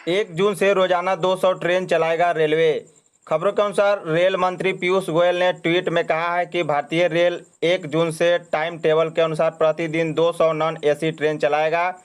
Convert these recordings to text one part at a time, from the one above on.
1 जून से रोजाना 200 ट्रेन चलाएगा रेलवे। खबरों के अनुसार रेल मंत्री पीयूष गोयल ने ट्वीट में कहा है कि भारतीय रेल 1 जून से टाइम टेबल के अनुसार प्रतिदिन 200 नॉन एसी ट्रेन चलाएगा,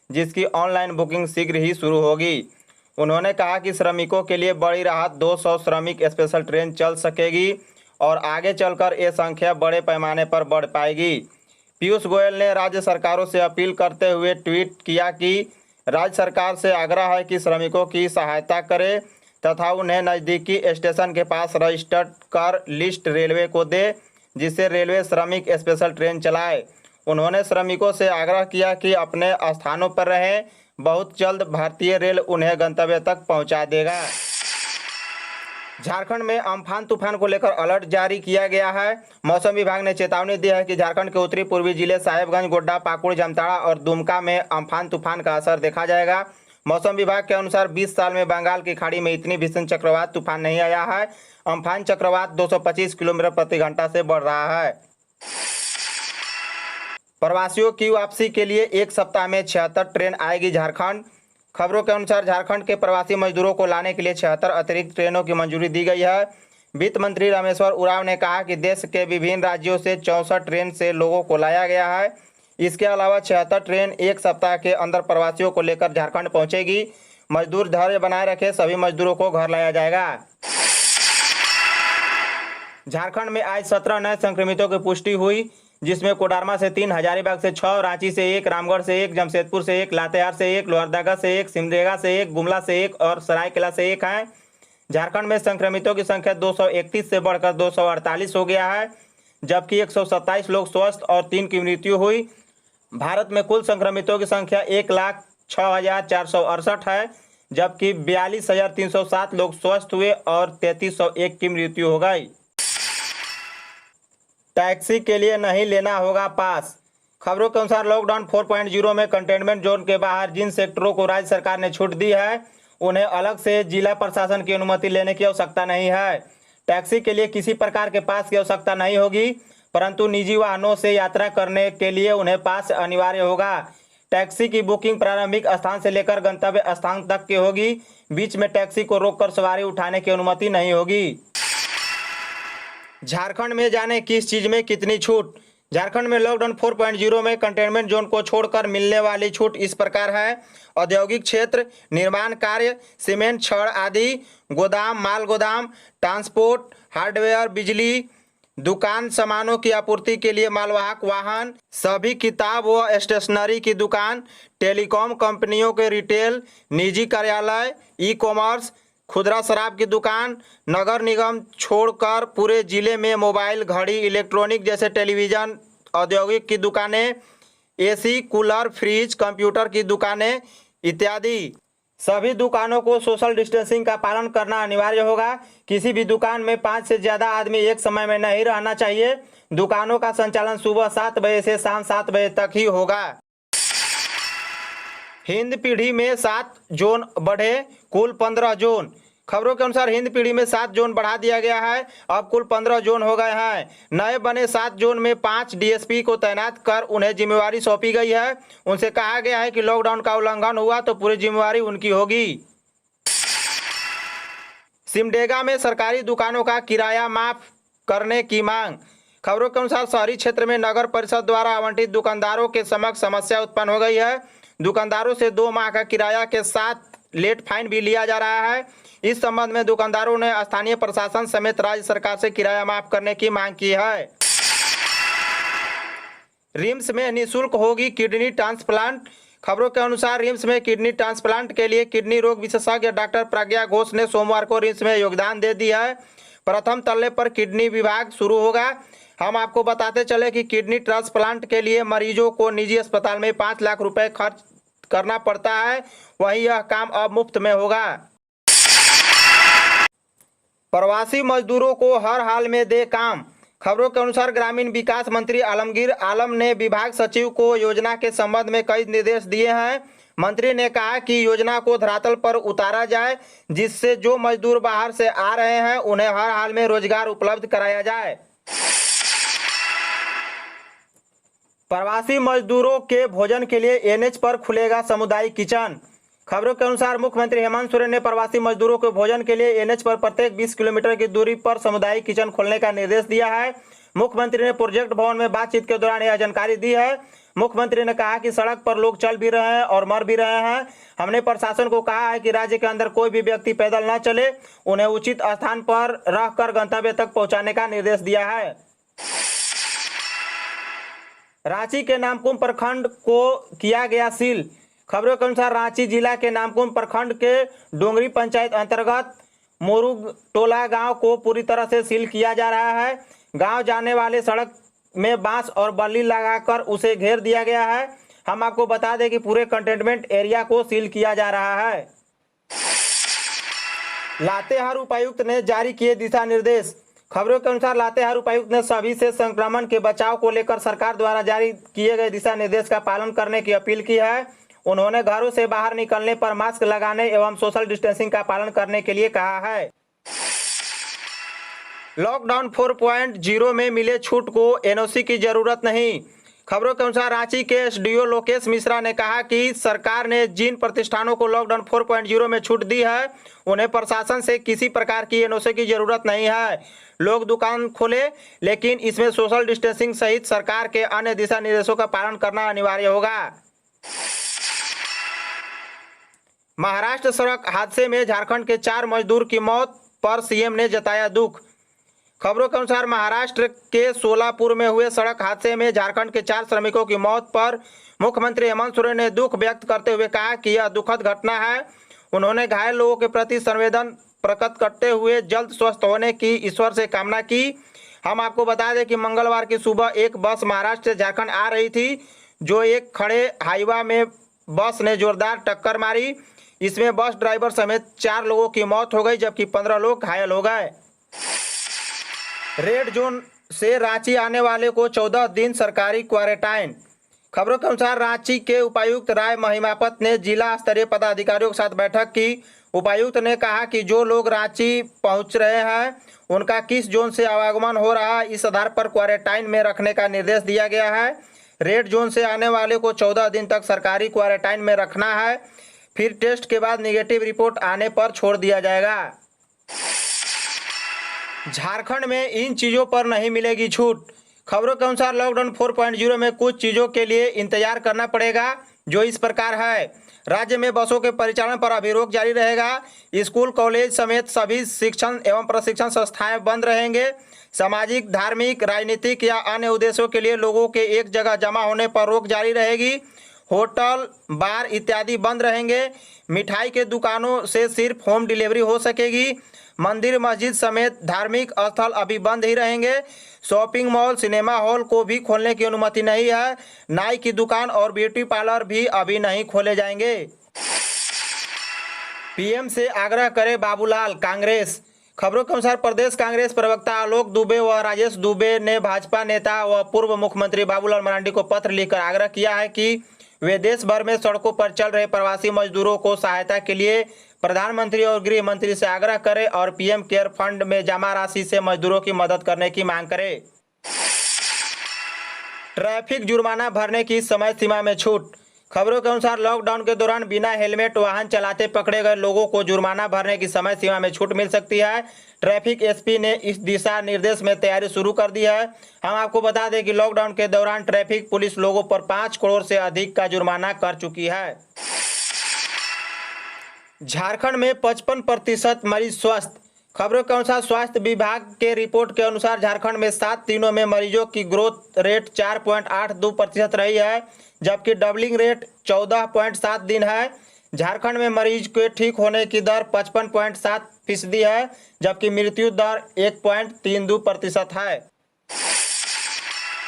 जिसकी ऑनलाइन बुकिंग शीघ्र ही शुरू होगी। उन्होंने कहा कि श्रमिकों के लिए बड़ी राहत 200 श्रमिक स्पेशल ट्रेन चल सकेगी और आगे चलकर ये संख्या बड़े पैमाने पर बढ़ पाएगी। पीयूष गोयल ने राज्य सरकारों से अपील करते हुए ट्वीट किया कि राज्य सरकार से आग्रह है कि श्रमिकों की सहायता करे तथा उन्हें नज़दीकी स्टेशन के पास रजिस्टर्ड कर लिस्ट रेलवे को दे, जिससे रेलवे श्रमिक स्पेशल ट्रेन चलाए। उन्होंने श्रमिकों से आग्रह किया कि अपने स्थानों पर रहें, बहुत जल्द भारतीय रेल उन्हें गंतव्य तक पहुंचा देगा। झारखंड में अम्फान तूफान को लेकर अलर्ट जारी किया गया है। मौसम विभाग ने चेतावनी दी है कि झारखंड के उत्तरी पूर्वी जिले साहेबगंज, गोड्डा, पाकुड़, जामताड़ा और दुमका में अम्फान तूफान का असर देखा जाएगा। मौसम विभाग के अनुसार 20 साल में बंगाल की खाड़ी में इतनी भीषण चक्रवात तूफान नहीं आया है। अम्फान चक्रवात 225 किलोमीटर प्रति घंटा से बढ़ रहा है। प्रवासियों की वापसी के लिए एक सप्ताह में 76 ट्रेन आएगी झारखंड। खबरों के अनुसार झारखंड के प्रवासी मजदूरों को लाने के लिए 76 अतिरिक्त ट्रेनों की मंजूरी दी गई है। वित्त मंत्री रामेश्वर उरांव ने कहा कि देश के विभिन्न राज्यों से 64 ट्रेन से लोगों को लाया गया है। इसके अलावा 76 ट्रेन एक सप्ताह के अंदर प्रवासियों को लेकर झारखंड पहुंचेगी। मजदूर धैर्य बनाए रखे, सभी मजदूरों को घर लाया जाएगा। झारखंड में आज 17 नए संक्रमितों की पुष्टि हुई, जिसमें कोडरमा से 3, हजारीबाग से 6, रांची से 1, रामगढ़ से 1, जमशेदपुर से 1, लातेहार से 1, लोहरदगा से 1, सिमडेगा से 1, गुमला से 1 और सरायकेला से 1 है। झारखंड में संक्रमितों की संख्या 231 से बढ़कर 248 हो गया है, जबकि 127 लोग स्वस्थ और 3 की मृत्यु हुई। भारत में कुल संक्रमितों की संख्या 1,06,468 है, जबकि 42,307 लोग स्वस्थ हुए और 3,301 की मृत्यु हो गई। टैक्सी के लिए नहीं लेना होगा पास। खबरों के अनुसार लॉकडाउन 4.0 में कंटेनमेंट जोन के बाहर जिन सेक्टरों को राज्य सरकार ने छूट दी है, उन्हें अलग से जिला प्रशासन की अनुमति लेने की आवश्यकता नहीं है। टैक्सी के लिए किसी प्रकार के पास की आवश्यकता नहीं होगी, परंतु निजी वाहनों से यात्रा करने के लिए उन्हें पास अनिवार्य होगा। टैक्सी की बुकिंग प्रारंभिक स्थान से लेकर गंतव्य स्थान तक की होगी। बीच में टैक्सी को रोककर सवारी उठाने की अनुमति नहीं होगी। झारखंड में जाने किस चीज में कितनी छूट। झारखंड में लॉकडाउन 4.0 में कंटेनमेंट जोन को छोड़कर मिलने वाली छूट इस प्रकार है। औद्योगिक क्षेत्र, निर्माण कार्य, सीमेंट, छड़ आदि, गोदाम, माल गोदाम, ट्रांसपोर्ट, हार्डवेयर, बिजली, दुकान, सामानों की आपूर्ति के लिए मालवाहक वाहन, सभी किताब व स्टेशनरी की दुकान, टेलीकॉम कंपनियों के रिटेल, निजी कार्यालय, ई कॉमर्स, खुदरा शराब की दुकान, नगर निगम छोड़कर पूरे जिले में मोबाइल, घड़ी, इलेक्ट्रॉनिक जैसे टेलीविज़न, औद्योगिक की दुकानें, एसी, कूलर, फ्रिज, कंप्यूटर की दुकानें इत्यादि। सभी दुकानों को सोशल डिस्टेंसिंग का पालन करना अनिवार्य होगा। किसी भी दुकान में 5 से ज़्यादा आदमी एक समय में नहीं रहना चाहिए। दुकानों का संचालन सुबह 7 बजे से शाम 7 बजे तक ही होगा। हिंद पीढ़ी में 7 जोन बढ़े, कुल 15 जोन। खबरों के अनुसार हिंद पीढ़ी में 7 जोन बढ़ा दिया गया है, अब कुल 15 जोन हो गए हैं। नए बने 7 जोन में 5 डीएसपी को तैनात कर उन्हें जिम्मेवारी सौंपी गई है। उनसे कहा गया है कि लॉकडाउन का उल्लंघन हुआ तो पूरी जिम्मेवारी उनकी होगी। सिमडेगा में सरकारी दुकानों का किराया माफ करने की मांग। खबरों के अनुसार शहरी क्षेत्र में नगर परिषद द्वारा आवंटित दुकानदारों के समक्ष समस्या उत्पन्न हो गई है। दुकानदारों से 2 माह का किराया के साथ लेट फाइन भी लिया जा रहा है। इस संबंध में दुकानदारों ने स्थानीय प्रशासन समेत राज्य सरकार से किराया माफ करने की मांग की है। रिम्स में निःशुल्क होगी किडनी ट्रांसप्लांट। खबरों के अनुसार रिम्स में किडनी ट्रांसप्लांट के लिए किडनी रोग विशेषज्ञ डॉक्टर प्रज्ञा घोष ने सोमवार को रिम्स में योगदान दे दिया है। प्रथम तल्ले पर किडनी विभाग शुरू होगा। हम आपको बताते चले कि किडनी ट्रांसप्लांट के लिए मरीजों को निजी अस्पताल में 5 लाख रुपए खर्च करना पड़ता है, वहीं यह काम अब मुफ्त में होगा। प्रवासी मजदूरों को हर हाल में दे काम। खबरों के अनुसार ग्रामीण विकास मंत्री आलमगीर आलम ने विभाग सचिव को योजना के संबंध में कई निर्देश दिए हैं। मंत्री ने कहा कि योजना को धरातल पर उतारा जाए, जिससे जो मजदूर बाहर से आ रहे हैं उन्हें हर हाल में रोजगार उपलब्ध कराया जाए। प्रवासी मजदूरों के भोजन के लिए एनएच पर खुलेगा सामुदायिक किचन। खबरों के अनुसार मुख्यमंत्री हेमंत सोरेन ने प्रवासी मजदूरों को भोजन के लिए एनएच पर प्रत्येक 20 किलोमीटर की दूरी पर सामुदायिक किचन खोलने का निर्देश दिया है। मुख्यमंत्री ने प्रोजेक्ट भवन में बातचीत के दौरान यह जानकारी दी है। मुख्यमंत्री ने कहा कि सड़क पर लोग चल भी रहे हैं और मर भी रहे हैं। हमने प्रशासन को कहा है कि राज्य के अंदर कोई भी व्यक्ति पैदल न चले, उन्हें उचित स्थान पर रहकर गंतव्य तक पहुंचाने का निर्देश दिया है। रांची के नामकुम प्रखंड को किया गया सील। खबरों के अनुसार रांची जिला के नामकुम प्रखंड के डोंगरी पंचायत अंतर्गत मोरुग टोला गांव को पूरी तरह से सील किया जा रहा है। गांव जाने वाले सड़क में बांस और बल्ली लगाकर उसे घेर दिया गया है। हम आपको बता दें कि पूरे कंटेनमेंट एरिया को सील किया जा रहा है। लातेहार उपायुक्त ने जारी किए दिशा निर्देश। खबरों के अनुसार लातेहार उपायुक्त ने सभी से संक्रमण के बचाव को लेकर सरकार द्वारा जारी किए गए दिशा निर्देश का पालन करने की अपील की है। उन्होंने घरों से बाहर निकलने पर मास्क लगाने एवं सोशल डिस्टेंसिंग का पालन करने के लिए कहा है। लॉकडाउन 4.0 में मिले छूट को एनओसी की जरूरत नहीं। खबरों के अनुसार रांची के एसडीओ लोकेश मिश्रा ने कहा कि सरकार ने जिन प्रतिष्ठानों को लॉकडाउन 4.0 में छूट दी है, उन्हें प्रशासन से किसी प्रकार की एनओसी की जरूरत नहीं है। लोग दुकान खोले, लेकिन इसमें सोशल डिस्टेंसिंग सहित सरकार के अन्य दिशा निर्देशों का पालन करना अनिवार्य होगा। महाराष्ट्र सड़क हादसे में झारखंड के 4 मजदूर की मौत पर सीएम ने जताया दुख। खबरों के अनुसार महाराष्ट्र के सोलापुर में हुए सड़क हादसे में झारखंड के 4 श्रमिकों की मौत पर मुख्यमंत्री हेमंत सोरेन ने दुख व्यक्त करते हुए कहा कि यह दुखद घटना है। उन्होंने घायल लोगों के प्रति संवेदना प्रकट करते हुए जल्द स्वस्थ होने की ईश्वर से कामना की। हम आपको बता दें कि मंगलवार की सुबह एक बस महाराष्ट्र से झारखंड आ रही थी, जो एक खड़े हाईवा में बस ने जोरदार टक्कर मारी। इसमें बस ड्राइवर समेत 4 लोगों की मौत हो गई, जबकि 15 लोग घायल हो गए। रेड जोन से रांची आने वाले को 14 दिन सरकारी क्वारंटाइन। खबरों के अनुसार रांची के उपायुक्त राय महिमापत ने जिला स्तरीय पदाधिकारियों के साथ बैठक की। उपायुक्त ने कहा कि जो लोग रांची पहुंच रहे हैं, उनका किस जोन से आवागमन हो रहा है, इस आधार पर क्वारंटाइन में रखने का निर्देश दिया गया है। रेड जोन से आने वाले को 14 दिन तक सरकारी क्वारंटाइन में रखना है, फिर टेस्ट के बाद नेगेटिव रिपोर्ट आने पर छोड़ दिया जाएगा। झारखंड में इन चीज़ों पर नहीं मिलेगी छूट। खबरों के अनुसार लॉकडाउन 4.0 में कुछ चीज़ों के लिए इंतजार करना पड़ेगा, जो इस प्रकार है। राज्य में बसों के परिचालन पर अभी रोक जारी रहेगा। स्कूल, कॉलेज समेत सभी शिक्षण एवं प्रशिक्षण संस्थाएं बंद रहेंगे। सामाजिक, धार्मिक, राजनीतिक या अन्य उद्देश्यों के लिए लोगों के एक जगह जमा होने पर रोक जारी रहेगी। होटल, बार इत्यादि बंद रहेंगे। मिठाई के दुकानों से सिर्फ होम डिलीवरी हो सकेगी। मंदिर, मस्जिद समेत धार्मिक स्थल अभी बंद ही रहेंगे। शॉपिंग मॉल, सिनेमा हॉल को भी खोलने की अनुमति नहीं है। नाई की दुकान और ब्यूटी पार्लर भी अभी नहीं खोले जाएंगे। पीएम से आग्रह करे बाबूलाल, कांग्रेस। खबरों के अनुसार प्रदेश कांग्रेस प्रवक्ता आलोक दुबे व राजेश दुबे ने भाजपा नेता व पूर्व मुख्यमंत्री बाबूलाल मरांडी को पत्र लिखकर आग्रह किया है कि वे देश भर में सड़कों पर चल रहे प्रवासी मजदूरों को सहायता के लिए प्रधानमंत्री और गृह मंत्री से आग्रह करें और पीएम केयर फंड में जमा राशि से मजदूरों की मदद करने की मांग करें। ट्रैफिक जुर्माना भरने की समय सीमा में छूट। खबरों के अनुसार लॉकडाउन के दौरान बिना हेलमेट वाहन चलाते पकड़े गए लोगों को जुर्माना भरने की समय सीमा में छूट मिल सकती है। ट्रैफिक एसपी ने इस दिशा निर्देश में तैयारी शुरू कर दी है। हम आपको बता दें कि लॉकडाउन के दौरान ट्रैफिक पुलिस लोगों पर 5 करोड़ से अधिक का जुर्माना कर चुकी है। झारखंड में 55% मरीज स्वस्थ। खबरों के अनुसार स्वास्थ्य विभाग के रिपोर्ट के अनुसार झारखंड में 7 दिनों में मरीजों की ग्रोथ रेट 4.82% रही है, जबकि डबलिंग रेट 14.7 दिन है। झारखंड में मरीज के ठीक होने की दर 55.7% है, जबकि मृत्यु दर 1.32% है।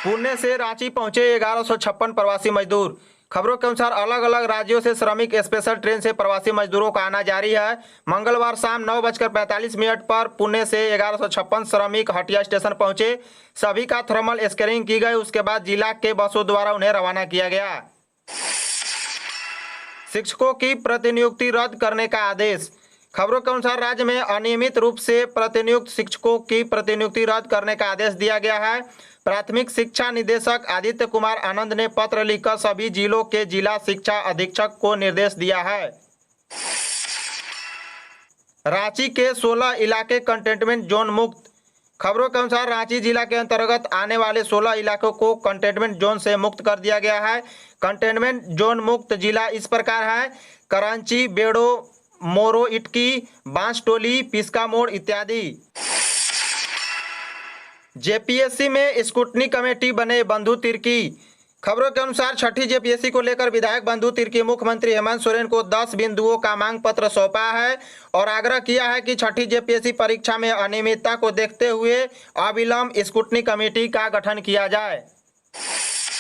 पुणे से रांची पहुंचे 1156 प्रवासी मजदूर। खबरों के अनुसार अलग अलग राज्यों से श्रमिक स्पेशल ट्रेन से प्रवासी मजदूरों का आना जारी है। मंगलवार शाम 9:45 पर पुणे से 1156 श्रमिक हटिया स्टेशन पहुंचे। सभी का थर्मल स्कैनिंग की गई, उसके बाद जिला के बसों द्वारा उन्हें रवाना किया गया। शिक्षकों की प्रतिनियुक्ति रद्द करने का आदेश। खबरों के अनुसार राज्य में अनियमित रूप से प्रतिनियुक्त शिक्षकों की प्रतिनियुक्ति रद्द करने का आदेश दिया गया है। प्राथमिक शिक्षा निदेशक आदित्य कुमार आनंद ने पत्र लिखकर सभी जिलों के जिला शिक्षा अधीक्षक को निर्देश दिया है। रांची के 16 इलाके कंटेनमेंट जोन मुक्त। खबरों के अनुसार रांची जिला के अंतर्गत आने वाले 16 इलाकों को कंटेनमेंट जोन से मुक्त कर दिया गया है। कंटेनमेंट जोन मुक्त जिला इस प्रकार है: कराची, बेड़ो, मोरो, इटकी, बांसटोली, पिस्का मोड़ इत्यादि। जेपीएससी में स्क्रूटनी कमेटी बने बंधु तिर्की। खबरों के अनुसार छठी जेपीएससी को लेकर विधायक बंधु तिर्की मुख्यमंत्री हेमंत सोरेन को 10 बिंदुओं का मांग पत्र सौंपा है और आग्रह किया है कि छठी जेपीएससी परीक्षा में अनियमितता को देखते हुए अविलंब स्क्रूटनी कमेटी का गठन किया जाए।